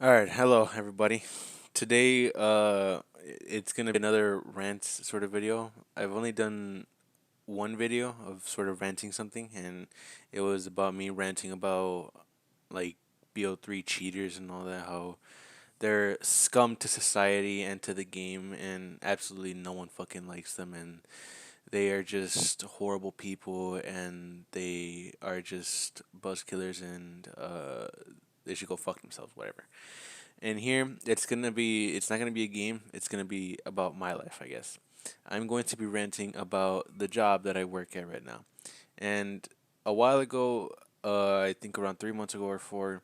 All right, hello everybody. Today, it's gonna be another rant sort of video. I've only done one video of sort of ranting something, and it was about me ranting about like BO3 cheaters and all that. How they're scum to society and to the game, and absolutely no one fucking likes them, and they are just horrible people, and they are just buzz killers, and they should go fuck themselves, whatever. And here, it's not gonna be a game. It's gonna be about my life, I guess. I'm going to be ranting about the job that I work at right now. And a while ago, I think around 3 months ago or four,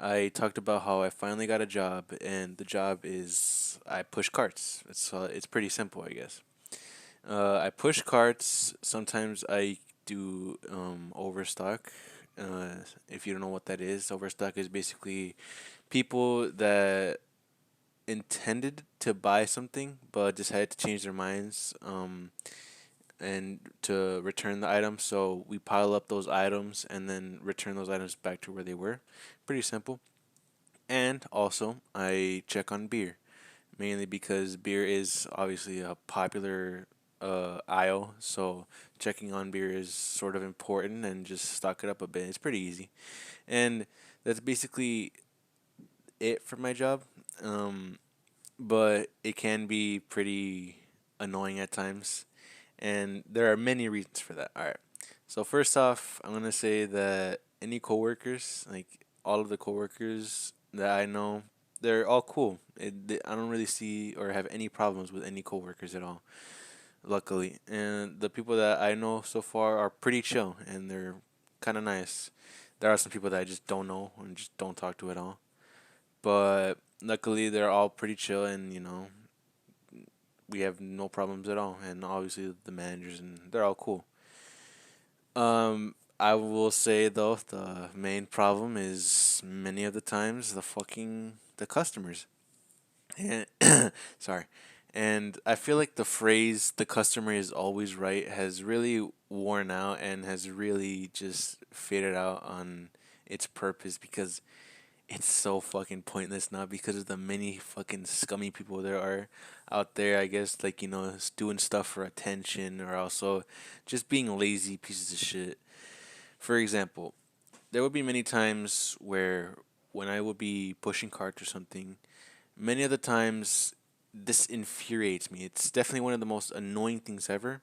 I talked about how I finally got a job, and the job is I push carts. It's pretty simple, I guess. I push carts. Sometimes I do overstock. If you don't know what that is, overstock is basically people that intended to buy something but decided to change their minds and to return the item. So we pile up those items and then return those items back to where they were. Pretty simple. And also, I check on beer, mainly because beer is obviously a popular aisle. So checking on beer is sort of important and just stock it up a bit. It's pretty easy. And that's basically it for my job. Um, but it can be pretty annoying at times, and there are many reasons for that. All right. So first off, I'm gonna say that any coworkers, like all of the coworkers that I know, they're all cool. I don't really see or have any problems with any coworkers at all. Luckily, and the people that I know so far are pretty chill and they're kind of nice. There are some people that I just don't know and just don't talk to at all. But luckily, they're all pretty chill, and we have no problems at all. And obviously, the managers and they're all cool. I will say though, the main problem is many of the times the customers. And sorry. And I feel like the phrase "the customer is always right" has really worn out and has really just faded out on its purpose because it's so fucking pointless now because of the many fucking scummy people there are out there. I guess like doing stuff for attention or also just being lazy pieces of shit. For example, there would be many times where when I would be pushing carts or something, many of the times this infuriates me. It's definitely one of the most annoying things ever.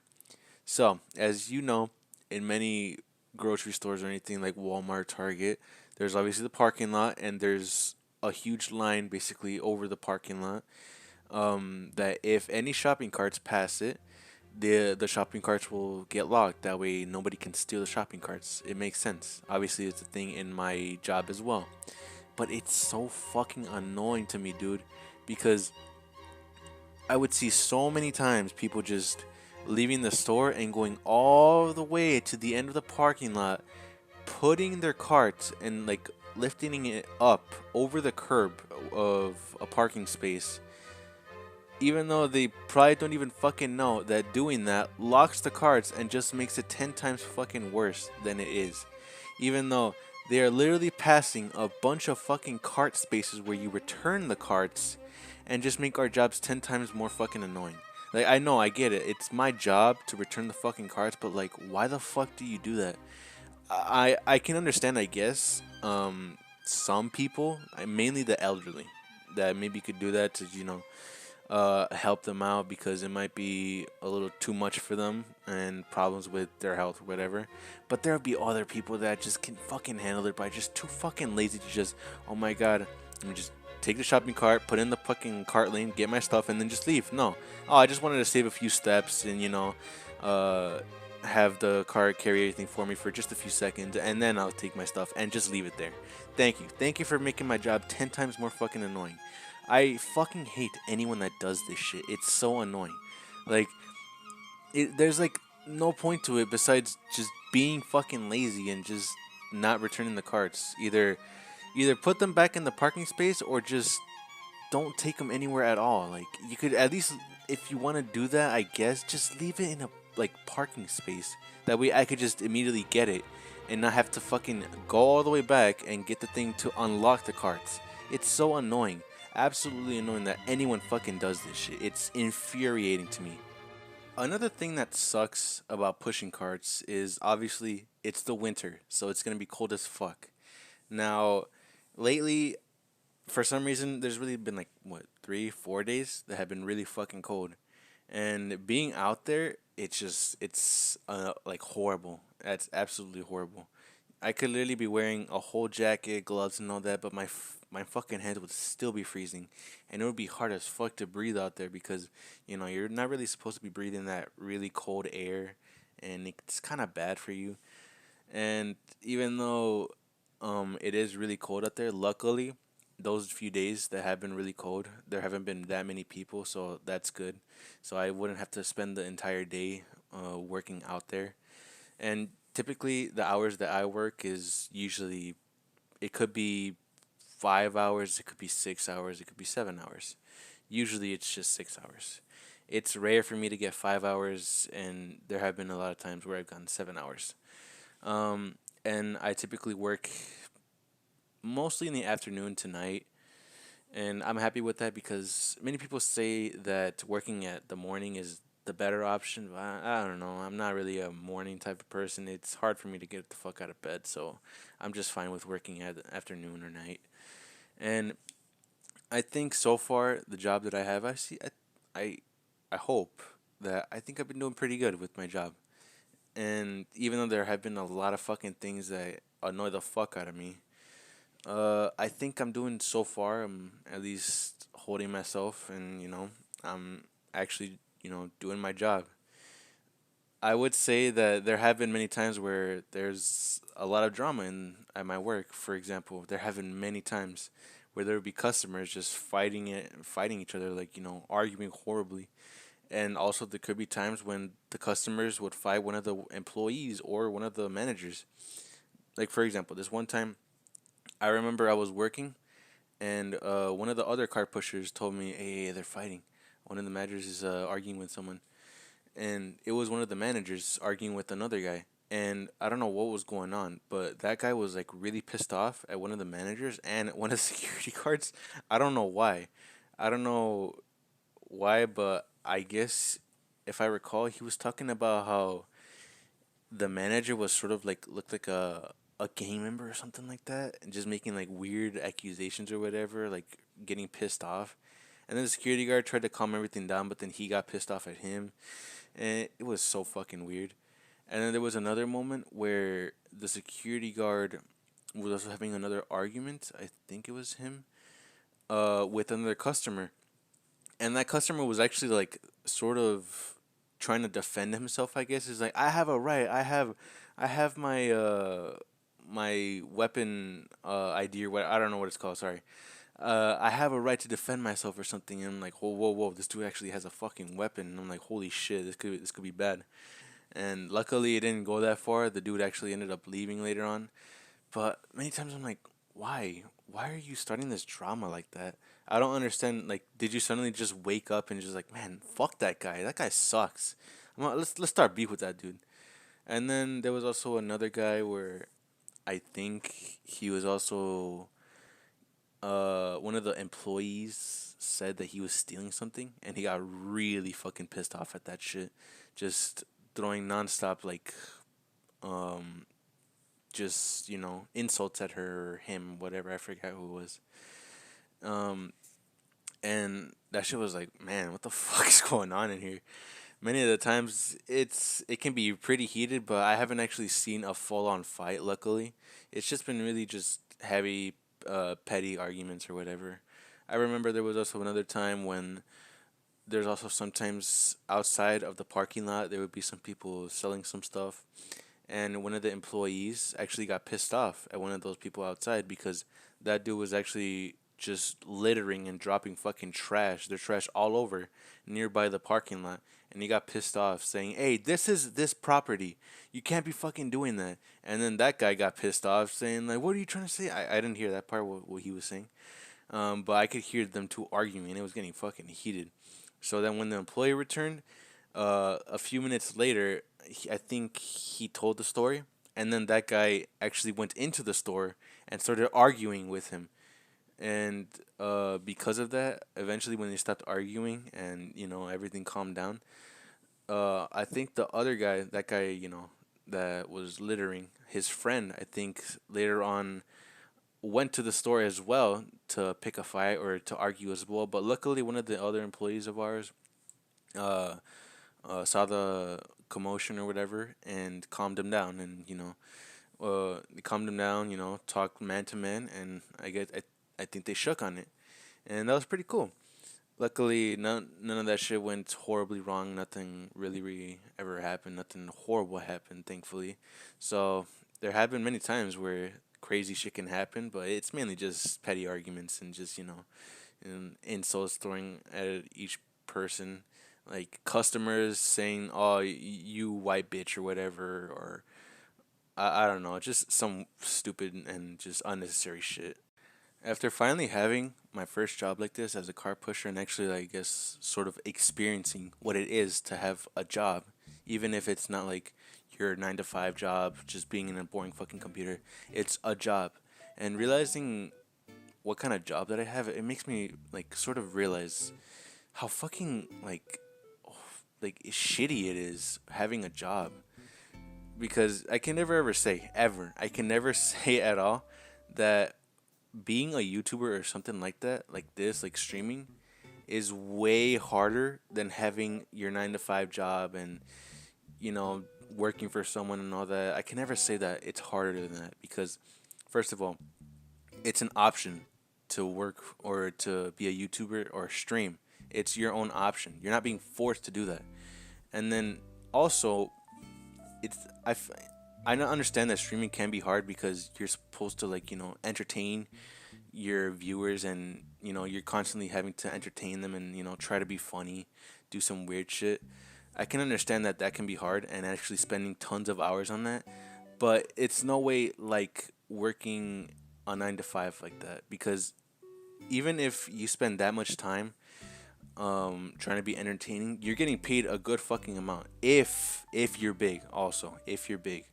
So, as you know, in many grocery stores or anything like Walmart, Target, there's obviously the parking lot, and there's a huge line basically over the parking lot. That if any shopping carts pass it, the shopping carts will get locked. That way, nobody can steal the shopping carts. It makes sense. Obviously, it's a thing in my job as well. But it's so fucking annoying to me, dude, because I would see so many times people just leaving the store and going all the way to the end of the parking lot, putting their cart and like lifting it up over the curb of a parking space, even though they probably don't even fucking know that doing that locks the carts and just makes it 10 times fucking worse than it is. Even though they are literally passing a bunch of fucking cart spaces where you return the carts and just make our jobs 10 times more fucking annoying. Like, I know, I get it. It's my job to return the fucking carts, but like, why the fuck do you do that? I can understand, I guess, some people, mainly the elderly, that maybe could do that to, help them out because it might be a little too much for them and problems with their health or whatever. But there'll be other people that just can fucking handle it by just too fucking lazy to just, oh my god, let me just take the shopping cart, put in the fucking cart lane, get my stuff, and then just leave. No. Oh, I just wanted to save a few steps and, uh, have the cart carry everything for me for just a few seconds, and then I'll take my stuff and just leave it there. Thank you. Thank you for making my job 10 times more fucking annoying. I fucking hate anyone that does this shit. It's so annoying. Like, there's like no point to it besides just being fucking lazy and just not returning the carts. Either put them back in the parking space or just don't take them anywhere at all. Like, you could at least, if you want to do that, I guess just leave it in a like parking space. That way I could just immediately get it and not have to fucking go all the way back and get the thing to unlock the carts. It's so annoying. Absolutely annoying that anyone fucking does this shit. It's infuriating to me. Another thing that sucks about pushing carts is obviously it's the winter, so it's gonna be cold as fuck. Now, lately, for some reason, there's really been like what 3, 4 days that have been really fucking cold, and being out there, it's like horrible. That's absolutely horrible. I could literally be wearing a whole jacket, gloves, and all that, but my fucking hands would still be freezing, and it would be hard as fuck to breathe out there because you're not really supposed to be breathing that really cold air, and it's kind of bad for you. And even though it is really cold out there, luckily those few days that have been really cold, there haven't been that many people, so that's good. So I wouldn't have to spend the entire day working out there. And typically, the hours that I work is usually it could be 5 hours, it could be 6 hours, it could be 7 hours. Usually, it's just 6 hours. It's rare for me to get 5 hours, and there have been a lot of times where I've gotten 7 hours. Um, and I typically work mostly in the afternoon to night, and I'm happy with that because many people say that working at the morning is the better option. But I don't know. I'm not really a morning type of person. It's hard for me to get the fuck out of bed, so I'm just fine with working at the afternoon or night. And I think so far the job that I have, I, I hope that I think I've been doing pretty good with my job. And even though there have been a lot of fucking things that annoy the fuck out of me, I think I'm doing so far. I'm at least holding myself, and I'm actually doing my job. I would say that there have been many times where there's a lot of drama in at my work. For example, there have been many times where there would be customers just fighting each other, like arguing horribly. And also, there could be times when the customers would fight one of the employees or one of the managers. Like for example, this one time I remember I was working, and one of the other car pushers told me, "Hey, they're fighting. One of the managers is arguing with someone." And it was one of the managers arguing with another guy. And I don't know what was going on, but that guy was like really pissed off at one of the managers and one of the security guards. I don't know why. I don't know why, but I guess if I recall, he was talking about how the manager was sort of like looked like a gang member or something like that, and just making like weird accusations or whatever, like getting pissed off. And then the security guard tried to calm everything down, but then he got pissed off at him, and it was so fucking weird. And then there was another moment where the security guard was also having another argument. I think it was him, with another customer, and that customer was actually like sort of trying to defend himself. I guess is like, I have a right. I have my weapon ID or what, I don't know what it's called. Sorry. I have a right to defend myself or something. And I'm like, whoa, whoa, whoa! This dude actually has a fucking weapon. And I'm like, holy shit! This could be bad. And luckily, it didn't go that far. The dude actually ended up leaving later on. But many times I'm like, why? Why are you starting this drama like that? I don't understand. Like, did you suddenly just wake up and just like, man, fuck that guy. That guy sucks. Let's start beef with that dude. And then there was also another guy where I think he was also one of the employees said that he was stealing something, and he got really fucking pissed off at that shit, just throwing nonstop like um just insults at her or him, whatever. I forget who it was. Um, and that shit was like, man, what the fuck is going on in here? Many of the times it can be pretty heated, but I haven't actually seen a full on fight. Luckily, it's just been really just heavy, petty arguments or whatever. I remember there was also another time when there's also sometimes outside of the parking lot there would be some people selling some stuff, and one of the employees actually got pissed off at one of those people outside because that dude was actually just littering and dropping fucking trash, their trash all over nearby the parking lot. And he got pissed off saying, "Hey, this is this property. You can't be fucking doing that." And then that guy got pissed off saying, like, "What are you trying to say?" I didn't hear that part, what he was saying. But I could hear them two arguing, and it was getting fucking heated. So then when the employee returned, a few minutes later, I think he told the story, and then that guy actually went into the store and started arguing with him. And because of that, eventually when they stopped arguing and everything calmed down, I think the other guy, that guy, that was littering, his friend, I think later on went to the store as well to pick a fight or to argue as well. But luckily, one of the other employees of ours uh, saw the commotion or whatever and calmed him down, and calmed him down. Talked man to man, and I think they shook on it, and that was pretty cool. Luckily, none of that shit went horribly wrong. Nothing really ever happened. Nothing horrible happened, thankfully. So there have been many times where crazy shit can happen, but it's mainly just petty arguments and just insults throwing at each person, like customers saying, "Oh, you white bitch" or whatever, or I don't know, just some stupid and just unnecessary shit. After finally having my first job like this as a car pusher and actually, I guess, sort of experiencing what it is to have a job, even if it's not like your 9 to 5 job, just being in a boring fucking computer, it's a job. And realizing what kind of job that I have, it makes me like sort of realize how fucking like shitty it is having a job, because I can never ever say ever. I can never say at all that being a YouTuber or something like that, like this, like streaming, is way harder than having your 9 to 5 job and you know working for someone and all that. I can never say that it's harder than that because, first of all, it's an option to work or to be a YouTuber or stream. It's your own option. You're not being forced to do that. And then also, it's I don't understand that streaming can be hard because you're supposed to entertain your viewers, and you're constantly having to entertain them and try to be funny, do some weird shit. I can understand that that can be hard and actually spending tons of hours on that, but it's no way like working a 9 to 5 like that, because even if you spend that much time trying to be entertaining, you're getting paid a good fucking amount if you're big, also if you're big.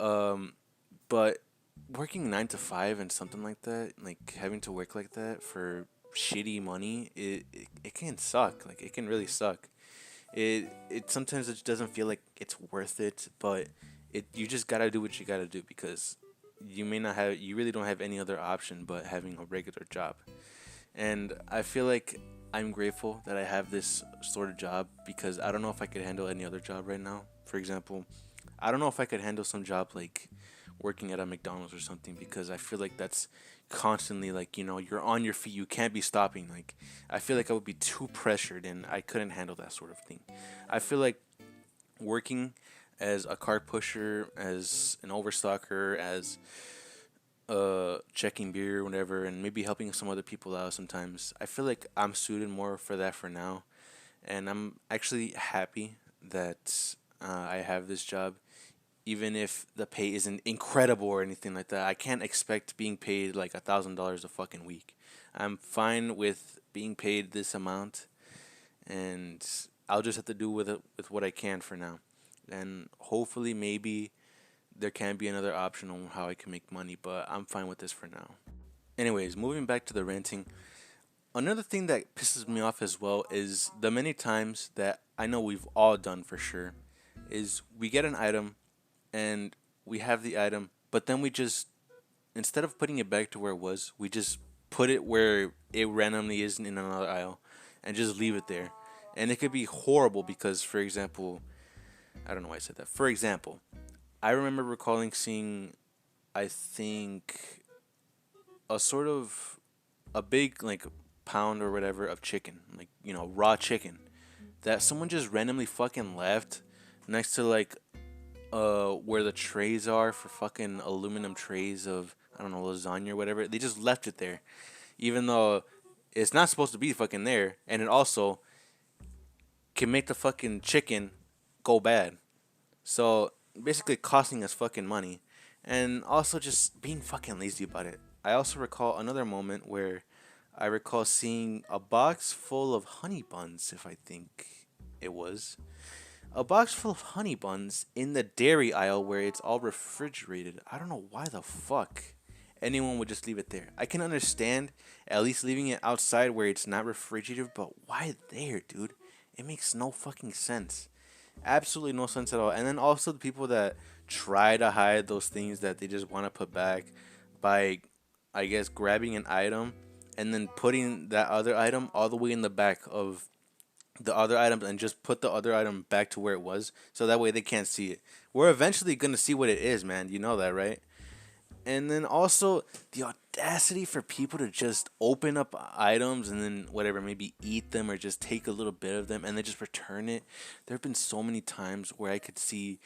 um but working 9 to 5 and something like that, like having to work like that for shitty money, it can suck. Like it can really suck. It sometimes it doesn't feel like it's worth it, but you just gotta do what you gotta do because you really don't have any other option but having a regular job. And I feel like I'm grateful that I have this sort of job because I don't know if I could handle any other job right now. For example, I don't know if I could handle some job like working at a McDonald's or something, because I feel like that's constantly like, you're on your feet, you can't be stopping. Like I feel like I would be too pressured and I couldn't handle that sort of thing. I feel like working as a cart pusher, as an overstocker, as checking beer or whatever, and maybe helping some other people out sometimes. I feel like I'm suited more for that for now, and I'm actually happy that I have this job, even if the pay isn't incredible or anything like that. I can't expect being paid like $1,000 a fucking week. I'm fine with being paid this amount, and I'll just have to do with it with what I can for now, and hopefully maybe there can be another option on how I can make money, but I'm fine with this for now. Anyways, moving back to the renting, another thing that pisses me off as well is the many times that I know we've all done for sure is we get an item and we have the item, but then we just, instead of putting it back to where it was, we just put it where it randomly is in another aisle and just leave it there. And it could be horrible because, for example, I don't know why I said that. For example, I remember recalling seeing, I think, a sort of a big like pound or whatever of chicken, like raw chicken, that someone just randomly fucking left next to like where the trays are for fucking aluminum trays of, I don't know, lasagna or whatever. They just left it there, even though it's not supposed to be fucking there, and it also can make the fucking chicken go bad. So basically costing us fucking money, and also just being fucking lazy about it. I also recall another moment where I recall seeing a box full of honey buns, if I think it was. A box full of honey buns in the dairy aisle where it's all refrigerated. I don't know why the fuck anyone would just leave it there. I can understand at least leaving it outside where it's not refrigerated, but why there, dude? It makes no fucking sense. Absolutely no sense at all. And then also the people that try to hide those things that they just want to put back by, I guess, grabbing an item and then putting that other item all the way in the back of the other items and just put the other item back to where it was so that way they can't see it. We're eventually going to see what it is, man. You know that, right? And then also the audacity for people to just open up items and then whatever, maybe eat them or just take a little bit of them and then just return it. There have been so many times where I could see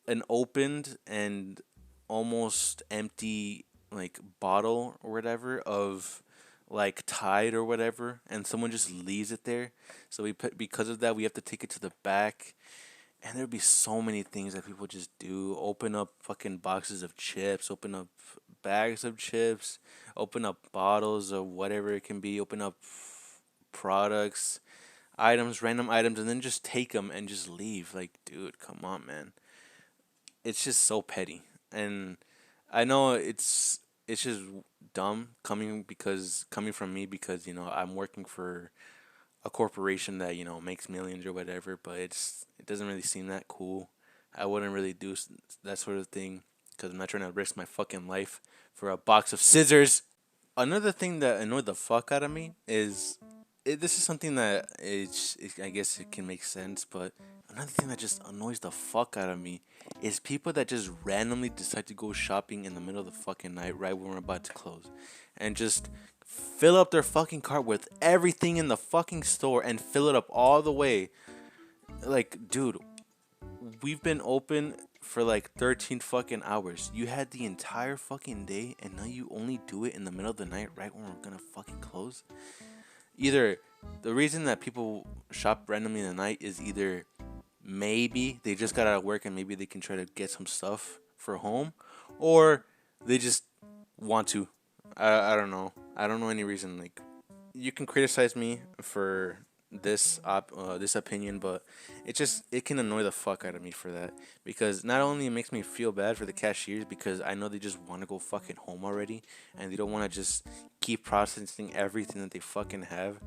an opened and almost empty like bottle or whatever of like Tide or whatever, and someone just leaves it there. So we put because of that we have to take it to the back, and there'd be so many things that people just do. Open up fucking boxes of chips, open up bags of chips, open up bottles of whatever it can be, open up products, items, random items, and then just take them and just leave. Like, dude, come on, man. It's just so petty. And I know it's just dumb coming from me because, I'm working for a corporation that makes millions or whatever, but it doesn't really seem that cool. I wouldn't really do that sort of thing because I'm not trying to risk my fucking life for a box of scissors. Another thing that annoyed the fuck out of me is this is something that I guess it can make sense, but another thing that just annoys the fuck out of me is people that just randomly decide to go shopping in the middle of the fucking night right when we're about to close and just fill up their fucking cart with everything in the fucking store and fill it up all the way. Like, dude, we've been open for like 13 fucking hours. You had the entire fucking day and now you only do it in the middle of the night right when we're gonna fucking close. Either the reason that people shop randomly in the night is either maybe they just got out of work and maybe they can try to get some stuff for home, or they just want to. I don't know. I don't know any reason. Like, you can criticize me for this opinion, but it can annoy the fuck out of me for that, because not only it makes me feel bad for the cashiers because I know they just want to go fucking home already and they don't want to just keep processing everything that they fucking have,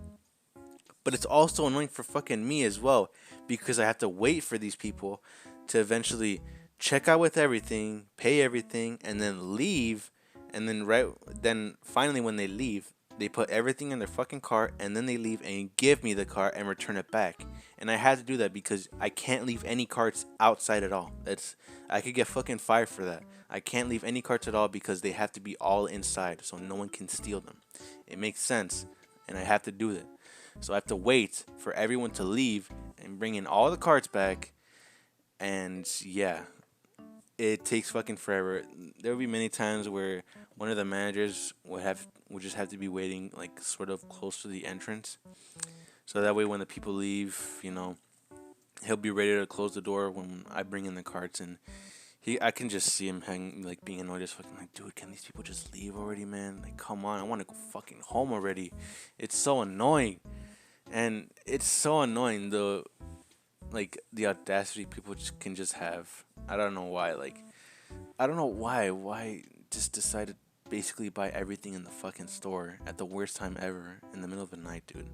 but it's also annoying for fucking me as well because I have to wait for these people to eventually check out with everything, pay everything, and then leave. And then finally when they leave, they put everything in their fucking cart and then they leave and give me the cart and return it back. And I had to do that because I can't leave any carts outside at all. I could get fucking fired for that. I can't leave any carts at all because they have to be all inside so no one can steal them. It makes sense, and I have to do that. So I have to wait for everyone to leave and bring in all the carts back. And yeah, it takes fucking forever. There will be many times where one of the managers would just have to be waiting like sort of close to the entrance. So that way when the people leave, he'll be ready to close the door when I bring in the carts, and I can just see him like being annoyed as fucking like, dude, can these people just leave already, man? Like, come on, I want to go fucking home already. It's so annoying. And it's so annoying the audacity people can just have. I don't know why. Like, I don't know why just decide to basically buy everything in the fucking store at the worst time ever in the middle of the night, dude.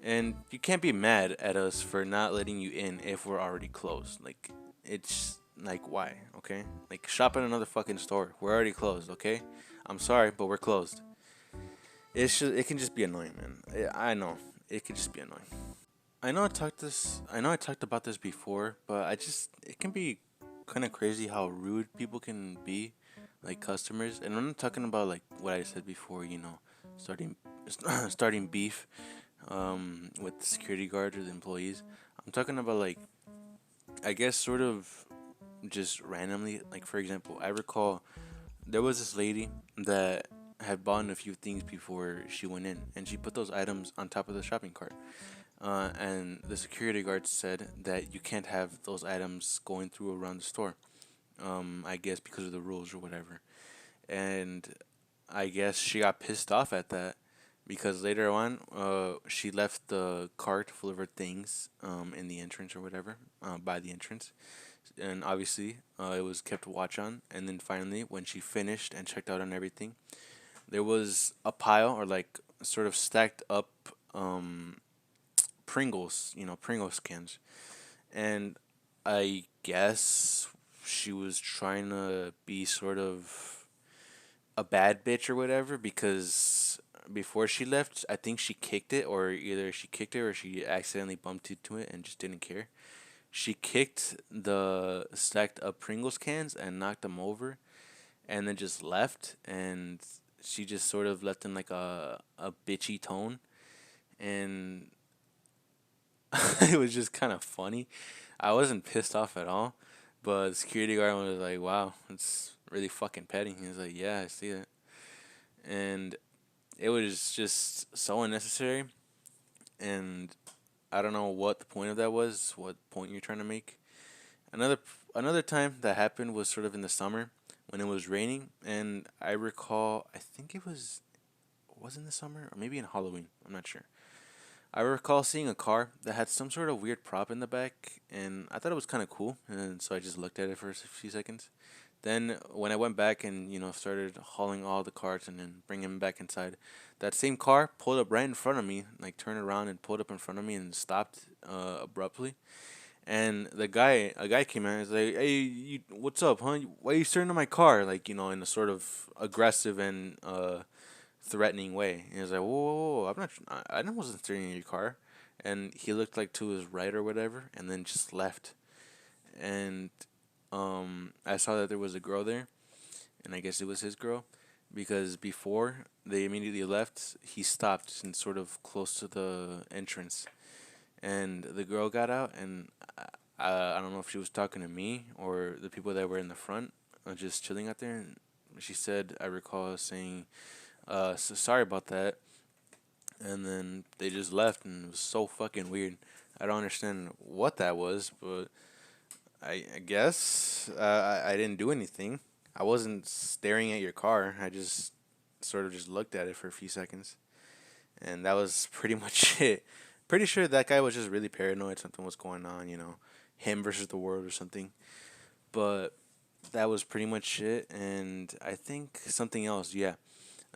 And you can't be mad at us for not letting you in if we're already closed. Like, it's like, why? Okay, like, shop at another fucking store. We're already closed. Okay, I'm sorry, but we're closed. It can just be annoying, man. I know it could just be annoying. I know I talked about this before, but it can be kind of crazy how rude people can be, like customers. And I'm not talking about like what I said before, starting starting beef with the security guards or the employees. I'm talking about, like, I guess sort of just randomly. Like, for example, I recall there was this lady that had bought a few things before she went in, and she put those items on top of the shopping cart. And the security guard said that you can't have those items going through around the store. I guess because of the rules or whatever. And I guess she got pissed off at that because later on, she left the cart full of her things in the entrance or whatever, by the entrance. and obviously it was kept watch on. And then finally, when she finished and checked out on everything, there was a pile or like sort of stacked up um, Pringles, Pringles cans, and I guess she was trying to be sort of a bad bitch or whatever because before she left, I think she kicked it, or either she kicked it or she accidentally bumped into it and just didn't care. She kicked the stacked up Pringles cans and knocked them over, and then just left. And she just sort of left in like a bitchy tone, and it was just kind of funny. I wasn't pissed off at all, but the security guard was like, "Wow, it's really fucking petty." He was like, "Yeah, I see that," and it was just so unnecessary. And I don't know what the point of that was. What point you're trying to make? Another another time that happened was sort of in the summer when it was raining, and I recall I think it was in the summer or maybe in Halloween. I'm not sure. I recall seeing a car that had some sort of weird prop in the back, and I thought it was kind of cool, and so I just looked at it for a few seconds. Then when I went back and started hauling all the carts and then bringing them back inside, that same car pulled up right in front of me, like turned around and pulled up in front of me and stopped abruptly. And a guy came in and was like, "Hey, what's up, huh? Why are you staring at my car?" Like in a sort of aggressive and threatening way. And he was like, "Whoa, whoa, whoa! I'm not. I wasn't staring at your car." And he looked like to his right or whatever, and then just left. And I saw that there was a girl there, and I guess it was his girl, because before they immediately left, he stopped and sort of close to the entrance, and the girl got out, and I don't know if she was talking to me or the people that were in the front, just chilling out there. And she said, I recall saying, so sorry about that. And then they just left, and it was so fucking weird. I don't understand what that was, but I guess I didn't do anything. I wasn't staring at your car. I just sort of just looked at it for a few seconds, and that was pretty much it. Pretty sure that guy was just really paranoid. Something was going on, him versus the world or something. But that was pretty much it. And I think something else. Yeah,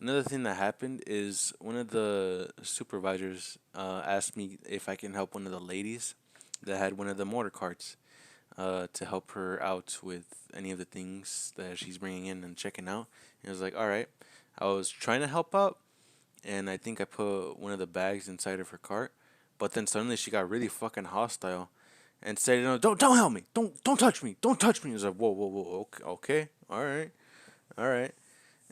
another thing that happened is one of the supervisors asked me if I can help one of the ladies that had one of the motor carts to help her out with any of the things that she's bringing in and checking out. And I was like, all right. I was trying to help out, and I think I put one of the bags inside of her cart. But then suddenly she got really fucking hostile and said, don't help me, don't touch me, don't touch me." I was like, whoa, whoa, whoa, okay, okay, all right.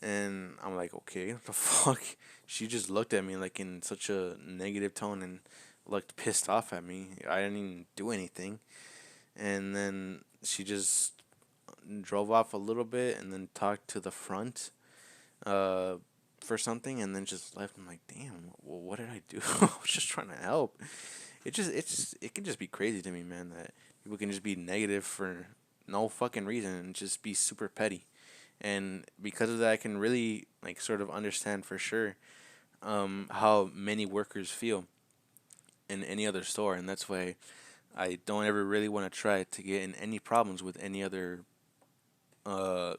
And I'm like, okay, what the fuck? She just looked at me like in such a negative tone and looked pissed off at me. I didn't even do anything. And then she just drove off a little bit and then talked to the front uh, for something and then just left. I'm like, damn, well, what did I do? I was just trying to help. It can just be crazy to me, man, that people can just be negative for no fucking reason and just be super petty. And because of that, I can really like sort of understand for sure how many workers feel in any other store, and that's why I don't ever really want to try to get in any problems with any other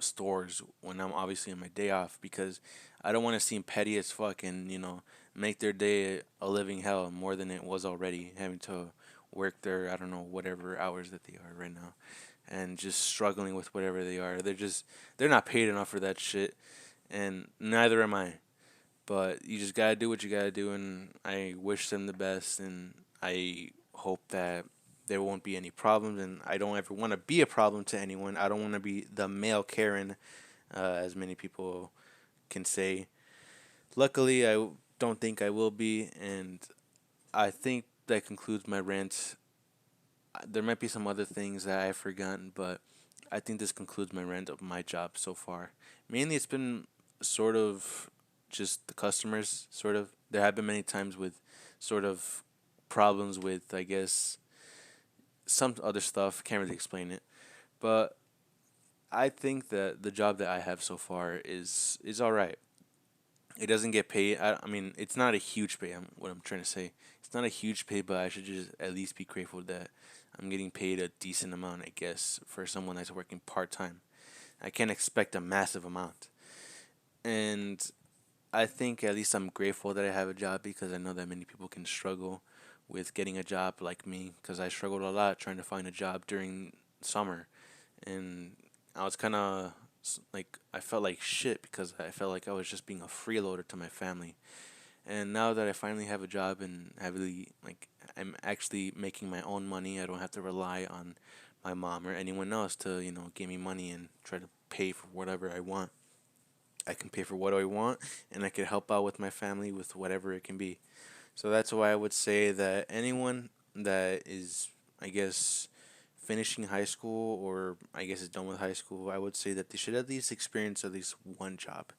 stores when I'm obviously on my day off, because I don't want to seem petty as fuck and make their day a living hell more than it was already, having to work their, I don't know, whatever hours that they are right now, and just struggling with whatever they are. They're not paid enough for that shit, and neither am I. But you just gotta do what you gotta do, and I wish them the best, and I hope that there won't be any problems, and I don't ever want to be a problem to anyone. I don't want to be the male Karen, as many people can say. Luckily, don't think I will be, and I think that concludes my rant. There might be some other things that I've forgotten, but I think this concludes my rant of my job so far. Mainly, it's been sort of just the customers, sort of. There have been many times with sort of problems with, I guess, some other stuff. Can't really explain it, but I think that the job that I have so far is all right. It doesn't get paid. I mean, it's not a huge pay. What I'm trying to say, it's not a huge pay, but I should just at least be grateful that I'm getting paid a decent amount, I guess, for someone that's working part time. I can't expect a massive amount. And I think at least I'm grateful that I have a job because I know that many people can struggle with getting a job like me because I struggled a lot trying to find a job during summer. And I was kind of like, I felt like shit because I felt like I was just being a freeloader to my family. And now that I finally have a job and I really like I'm actually making my own money, I don't have to rely on my mom or anyone else to, give me money and try to pay for whatever I want. I can pay for what I want and I can help out with my family with whatever it can be. So that's why I would say that anyone that is, I guess, finishing high school or I guess is done with high school, I would say that they should at least experience at least one job.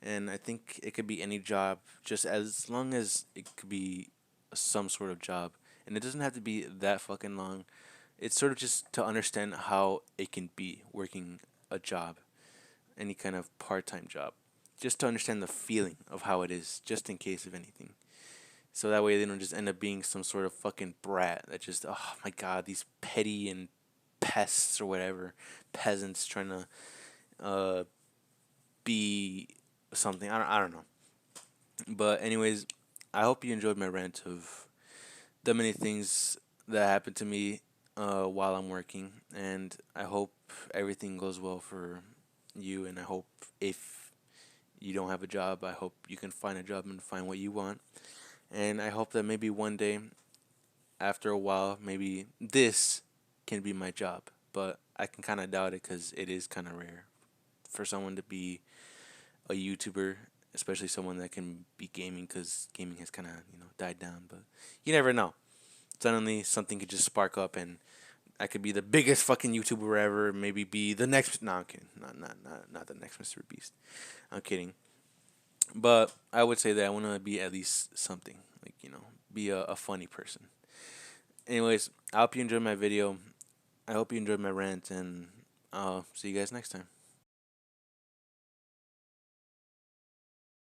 And I think it could be any job, just as long as it could be some sort of job. And it doesn't have to be that fucking long. It's sort of just to understand how it can be working a job, any kind of part time job. Just to understand the feeling of how it is, just in case of anything. So that way they don't just end up being some sort of fucking brat that just, oh my god, these petty and pests or whatever, peasants trying to uh, be something. I don't know. But anyways, I hope you enjoyed my rant of the many things that happened to me while I'm working, and I hope everything goes well for you. And I hope if you don't have a job, I hope you can find a job and find what you want. And I hope that maybe one day, after a while, maybe this can be my job. But I can kind of doubt it because it is kind of rare for someone to be a YouTuber, especially someone that can be gaming because gaming has kind of died down. But you never know. Suddenly something could just spark up, and I could be the biggest fucking YouTuber ever. Maybe be the next. No, I'm kidding. Not the next Mr. Beast. I'm kidding. But I would say that I want to be at least something, like be a funny person. Anyways, I hope you enjoyed my video. I hope you enjoyed my rant, and I'll see you guys next time.